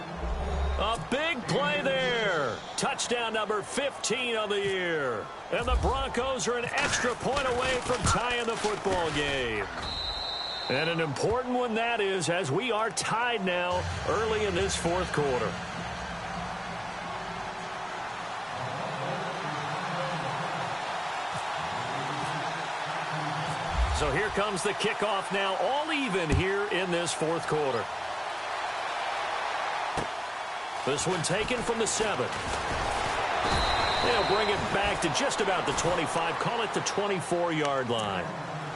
A big play there. Touchdown number 15 of the year. And the Broncos are an extra point away from tying the football game. And an important one that is, as we are tied now early in this fourth quarter. So here comes the kickoff now, all even here in this fourth quarter. This one taken from the 7. They'll bring it back to just about the 25, call it the 24-yard line.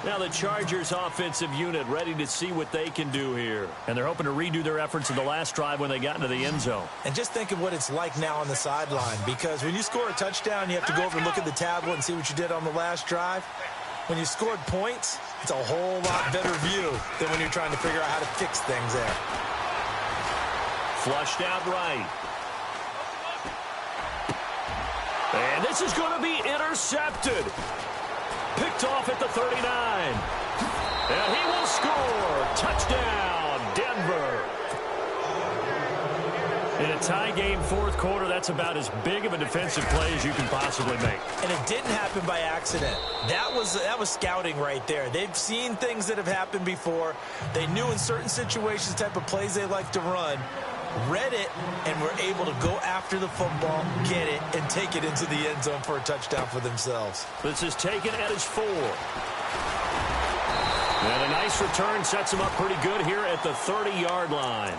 Now the Chargers offensive unit ready to see what they can do here. And they're hoping to redo their efforts in the last drive when they got into the end zone. And just think of what it's like now on the sideline, because when you score a touchdown, you have to go over and look at the tablet and see what you did on the last drive. When you scored points, it's a whole lot better view than when you're trying to figure out how to fix things there. Flushed out right. And this is going to be intercepted. Picked off at the 39. And he will score. Touchdown, Denver. In a tie game fourth quarter, that's about as big of a defensive play as you can possibly make. And it didn't happen by accident. That was scouting right there. They've seen things that have happened before. They knew in certain situations the type of plays they like to run, read it, and were able to go after the football, get it, and take it into the end zone for a touchdown for themselves. This is taken at his 4. And a nice return sets him up pretty good here at the 30-yard line.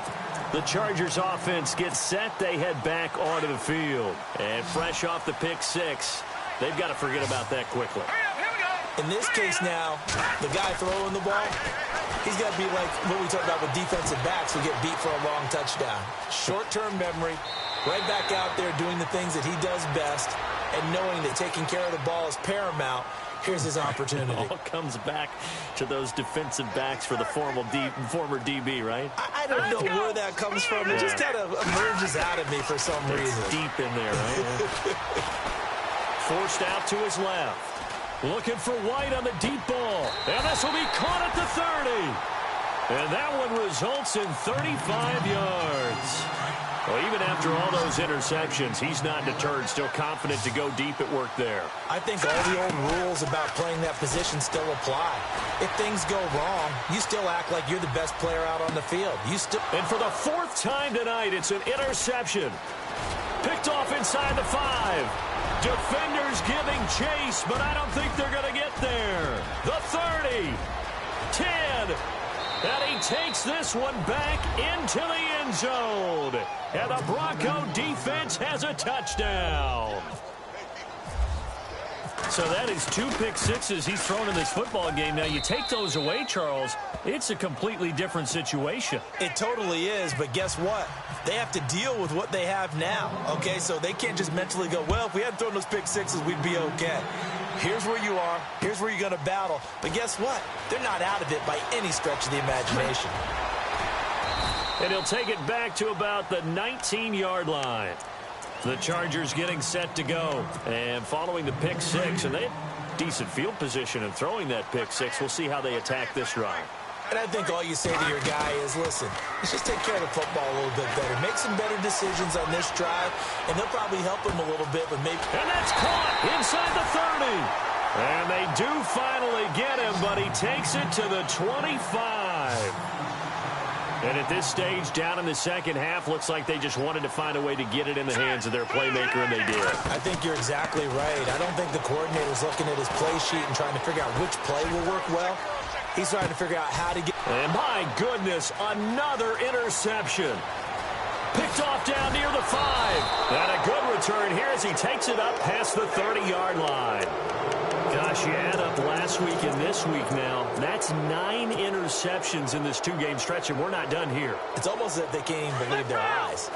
The Chargers offense gets set. They head back onto the field. And fresh off the pick 6, they've got to forget about that quickly. In this case now, the guy throwing the ball, he's got to be like what we talked about with defensive backs who get beat for a long touchdown. Short-term memory, right back out there doing the things that he does best, and knowing that taking care of the ball is paramount. Here's his opportunity. It all comes back to those defensive backs for the former DB, right? I don't know where that comes from. It just kind of emerges out of me for some reason. Deep in there, right? Forced out to his left. Looking for White on the deep ball. And this will be caught at the 30. And that one results in 35 yards. Well, even after all those interceptions, he's not deterred, still confident to go deep at work there. I think all the old rules about playing that position still apply. If things go wrong, you still act like you're the best player out on the field. And for the fourth time tonight, it's an interception. Picked off inside the 5. Defenders giving chase, but I don't think they're going to get there. The 30. 10. And he takes this one back into the end zone. And the Bronco defense has a touchdown. So that is 2 pick-sixes he's thrown in this football game. Now, you take those away, Charles, it's a completely different situation. It totally is, but guess what? They have to deal with what they have now, okay? So they can't just mentally go, well, if we hadn't thrown those pick-sixes, we'd be okay. Here's where you are. Here's where you're going to battle. But guess what? They're not out of it by any stretch of the imagination. And he'll take it back to about the 19-yard line. The Chargers getting set to go. And following the pick-6, and they have decent field position in throwing that pick-6. We'll see how they attack this drive. And I think all you say to your guy is, listen, let's just take care of the football a little bit better. Make some better decisions on this drive, and they'll probably help him a little bit, but maybe... And that's caught inside the 30. And they do finally get him, but he takes it to the 25. And at this stage, down in the second half, looks like they just wanted to find a way to get it in the hands of their playmaker, and they did. I think you're exactly right. I don't think the coordinator's looking at his play sheet and trying to figure out which play will work well. He's trying to figure out how to get... And my goodness, another interception. Picked off down near the 5. And a good return here as he takes it up past the 30-yard line. Gosh, you add up last week and this week now. That's 9 interceptions in this 2-game stretch, and we're not done here. It's almost as if they can't even believe their eyes.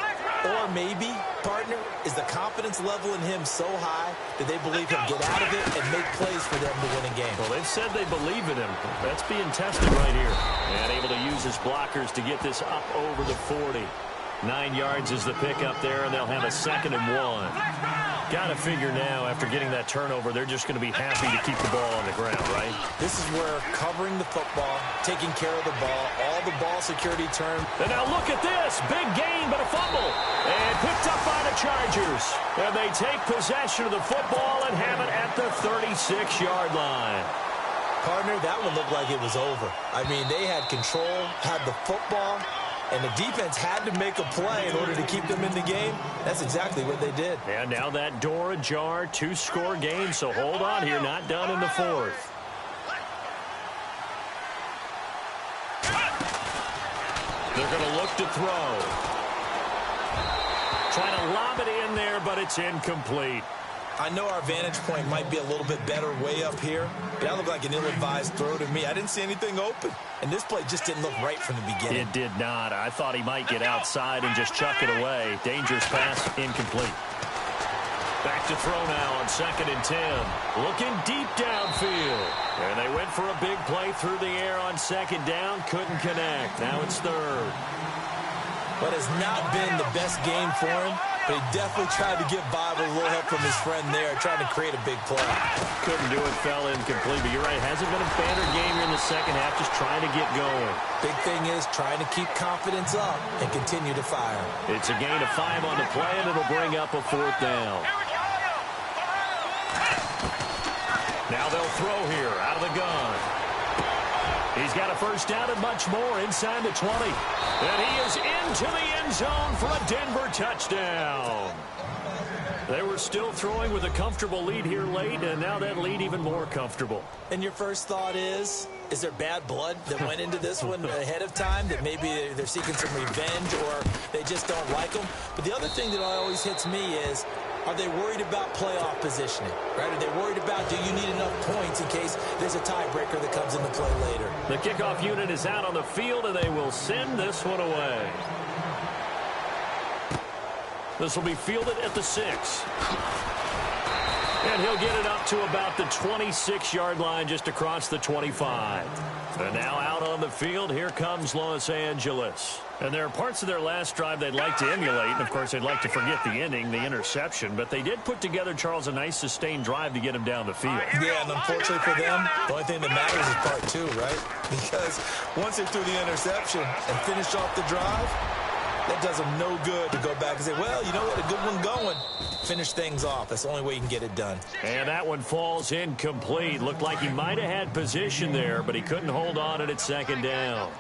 Or maybe, partner, is the confidence level in him so high that they believe he'll get out of it and make plays for them to win a game. Well, they've said they believe in him. That's being tested right here. And able to use his blockers to get this up over the 40. 9 yards is the pickup there, and they'll have a 2nd and 1. Got to figure now, after getting that turnover, they're just going to be happy to keep the ball on the ground, right? This is where covering the football, taking care of the ball, all the ball security term. And now look at this. Big gain, but a fumble. And picked up by the Chargers. And they take possession of the football and have it at the 36-yard line. Partner, that one looked like it was over. I mean, they had control, had the football, and the defense had to make a play in order to keep them in the game. That's exactly what they did. And now that door ajar, 2-score game, so hold on here, not done in the 4th. They're going to look to throw. Trying to lob it in there, but it's incomplete. I know our vantage point might be a little bit better way up here, but that looked like an ill-advised throw to me. I didn't see anything open, and this play just didn't look right from the beginning. It did not. I thought he might get outside and just chuck it away. Dangerous pass, incomplete. Back to throw now on 2nd and 10. Looking deep downfield. And they went for a big play through the air on 2nd down. Couldn't connect. Now it's 3rd. But it's not been the best game for him. But he definitely tried to get by with a little help from his friend there, trying to create a big play. Couldn't do it, fell incomplete. But you're right, hasn't been a banner game here in the second half, just trying to get going. Big thing is trying to keep confidence up and continue to fire. It's a gain of 5 on the play, and it'll bring up a 4th down. Now they'll throw here out of the gun. He's got a 1st down and much more inside the 20. And he is into the end zone for a Denver touchdown. They were still throwing with a comfortable lead here late, and now that lead even more comfortable. And your first thought is there bad blood that went into this one ahead of time, that maybe they're seeking some revenge or they just don't like them? But the other thing that always hits me is, are they worried about playoff positioning? Right? Are they worried about, do you need enough points in case there's a tiebreaker that comes into play later? The kickoff unit is out on the field, and they will send this one away. This will be fielded at the 6. And he'll get it up to about the 26-yard line just across the 25. And now out on the field, here comes Los Angeles. And there are parts of their last drive they'd like to emulate. And, of course, they'd like to forget the ending, the interception. But they did put together, Charles, a nice sustained drive to get him down the field. Yeah, and unfortunately for them, the only thing that matters is part two, right? Because once they threw the interception and finished off the drive, that does them no good to go back and say, well, you know what, a good one going. Finish things off. That's the only way you can get it done. And that one falls incomplete. Looked like he might have had position there, but he couldn't hold on at second down.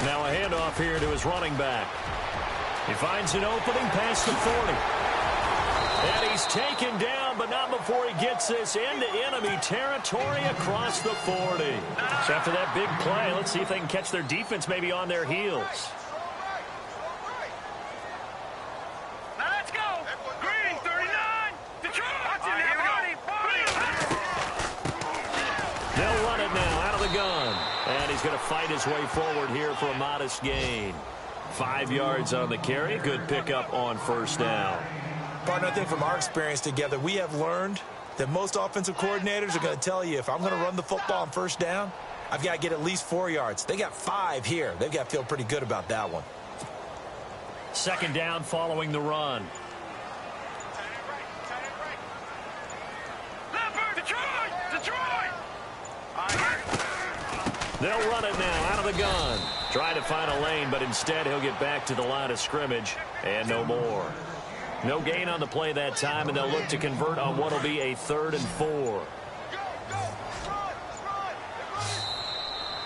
Now a handoff here to his running back. He finds an opening past the 40. And he's taken down, but not before he gets this into enemy territory across the 40. So after that big play, let's see if they can catch their defense maybe on their heels. Now let's go. Green, 39. Detroit. They'll run it now out of the gun. And he's going to fight his way forward here for a modest gain. 5 yards on the carry. Good pickup on first down. Partner, I think from our experience together, we have learned that most offensive coordinators are going to tell you, if I'm going to run the football on first down, I've got to get at least 4 yards. They got 5 here. They've got to feel pretty good about that one. Second down following the run. They'll run it now out of the gun. Trying to find a lane, but instead he'll get back to the line of scrimmage and no more. No gain on the play that time, and they'll look to convert on what will be a 3rd and 4.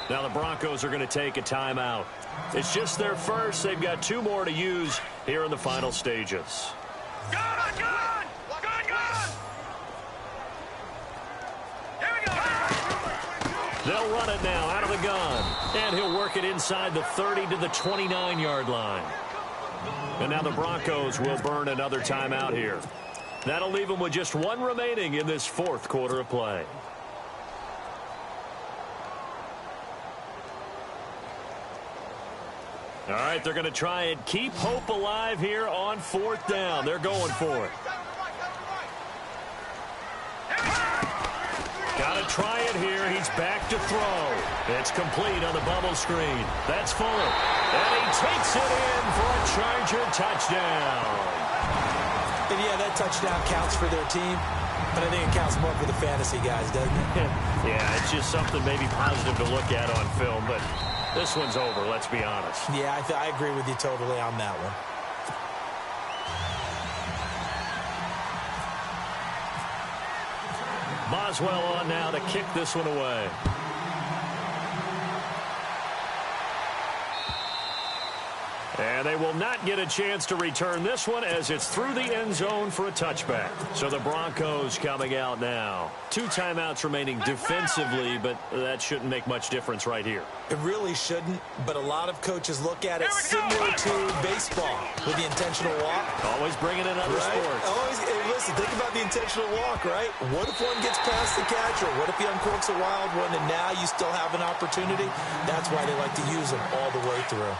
Now the Broncos are going to take a timeout. It's just their first. They've got 2 more to use here in the final stages. Gun! Here we go! They'll run it now out of the gun. And he'll work it inside the 30 to the 29-yard line. And now the Broncos will burn another timeout here. That'll leave them with just 1 remaining in this 4th quarter of play. All right, they're going to try and keep hope alive here on 4th down. They're going for it. Got to try it here. He's back to throw. It's complete on the bubble screen. That's Fuller. And he takes it in for a Charger touchdown. And yeah, that touchdown counts for their team, but I think it counts more for the fantasy guys, doesn't it? Yeah, it's just something maybe positive to look at on film, but this one's over, let's be honest. Yeah, I agree with you totally on that one. Boswell on now to kick this one away. And they will not get a chance to return this one as it's through the end zone for a touchback. So the Broncos coming out now. 2 timeouts remaining defensively, but that shouldn't make much difference right here. It really shouldn't, but a lot of coaches look at it similar to baseball with the intentional walk. Always bringing in other sports. Always, hey, listen, think about the intentional walk, right? What if one gets past the catcher? What if he uncorks a wild one and now you still have an opportunity? That's why they like to use them all the way through.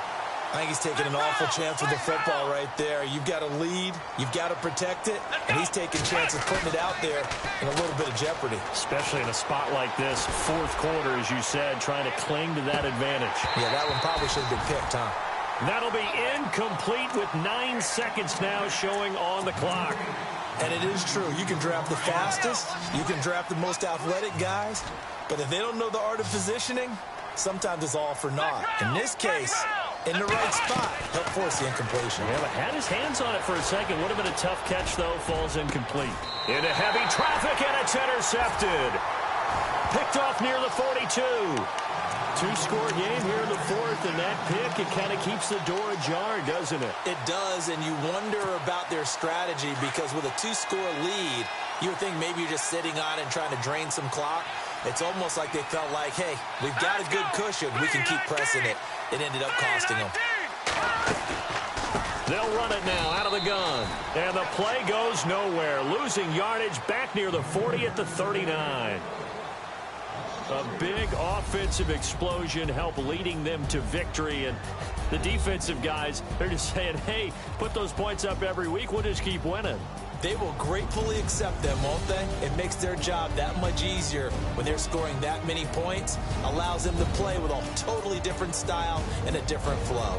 I think he's taking an awful chance with the football right there. You've got to lead. You've got to protect it. And he's taking chances putting it out there in a little bit of jeopardy. Especially in a spot like this, 4th quarter, as you said, trying to cling to that advantage. Yeah, that one probably should have been picked, huh? That'll be incomplete with 9 seconds now showing on the clock. And it is true. You can draft the fastest. You can draft the most athletic guys. But if they don't know the art of positioning, sometimes it's all for naught. In this case, in the right spot, help force the incompletion. Yeah, but had his hands on it for a second. Would have been a tough catch, though. Falls incomplete. Into heavy traffic, and it's intercepted. Picked off near the 42. 2-score game here in the 4th, and that pick, it kind of keeps the door ajar, doesn't it? It does, and you wonder about their strategy because with a 2-score lead, you would think maybe you're just sitting on it and trying to drain some clock. It's almost like they felt like, hey, we've got a good cushion. We can keep pressing it. It ended up costing them. They'll run it now out of the gun. And the play goes nowhere. Losing yardage back near the 40 at the 39. A big offensive explosion helped leading them to victory. And the defensive guys, they're just saying, hey, put those points up every week. We'll just keep winning. They will gratefully accept them, won't they? It makes their job that much easier when they're scoring that many points. Allows them to play with a totally different style and a different flow.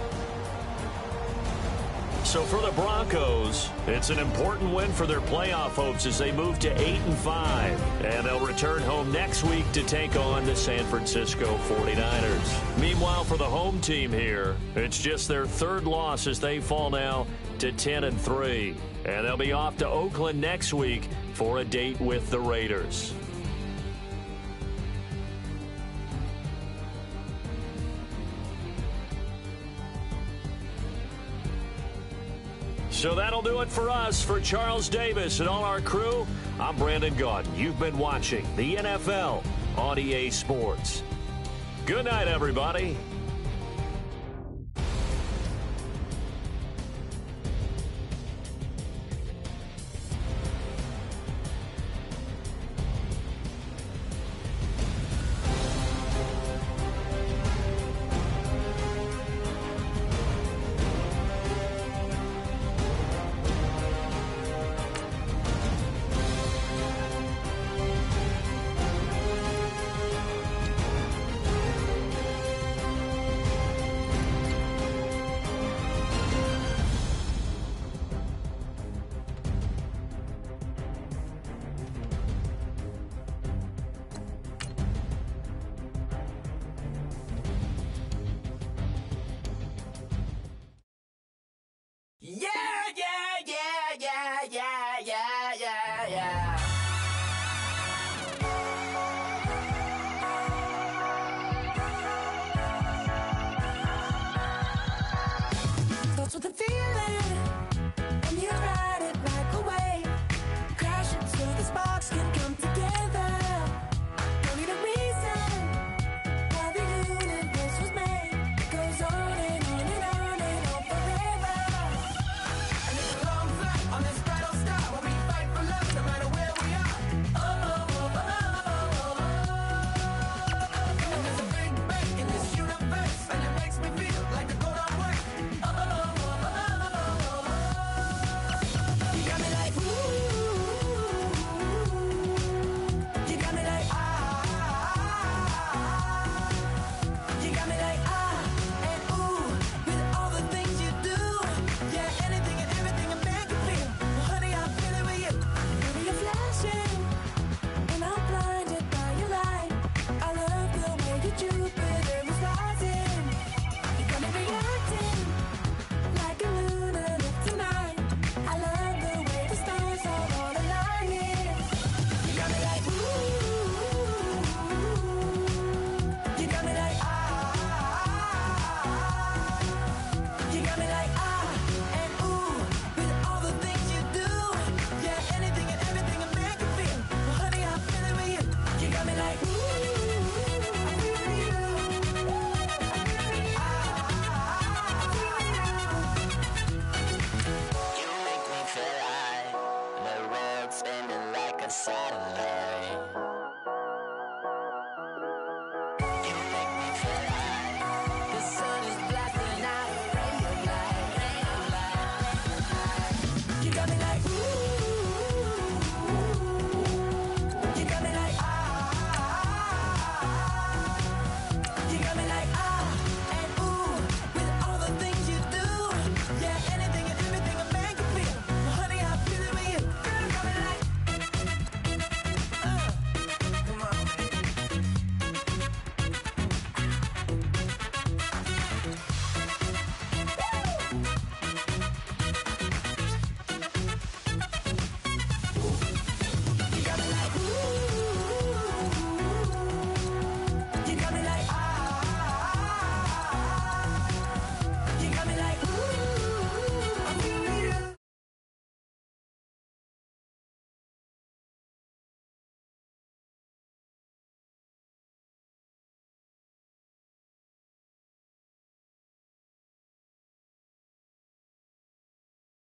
So for the Broncos, it's an important win for their playoff hopes as they move to 8-5. And they'll return home next week to take on the San Francisco 49ers. Meanwhile, for the home team here, it's just their third loss as they fall now to 10-3. And they'll be off to Oakland next week for a date with the Raiders. So that'll do it for us. For Charles Davis and all our crew, I'm Brandon Gaudin. You've been watching the NFL on EA Sports. Good night, everybody.